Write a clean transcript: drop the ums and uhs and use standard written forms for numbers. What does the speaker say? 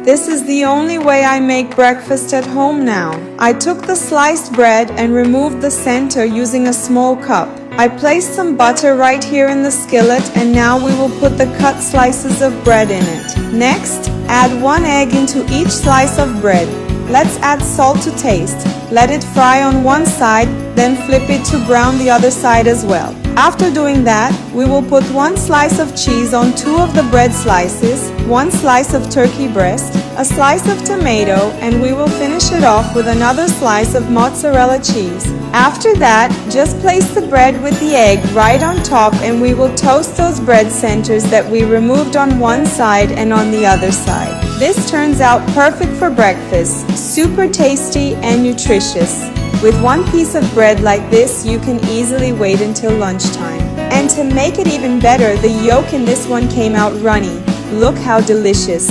This is the only way I make breakfast at home now. I took the sliced bread and removed the center using a small cup. I placed some butter right here in the skillet, and now we will put the cut slices of bread in it. Next, add 1 egg into each slice of bread. Let's add salt to taste. Let it fry on one side, then flip it to brown the other side as well. After doing that, we will put 1 slice of cheese on 2 of the bread slices, 1 slice of turkey breast, a slice of tomato, and we will finish it off with another slice of mozzarella cheese. After that, just place the bread with the egg right on top, and we will toast those bread centers that we removed on one side and on the other side. This turns out perfect for breakfast, super tasty and nutritious. With 1 piece of bread like this, you can easily wait until lunchtime. And to make it even better, the yolk in this one came out runny. Look how delicious.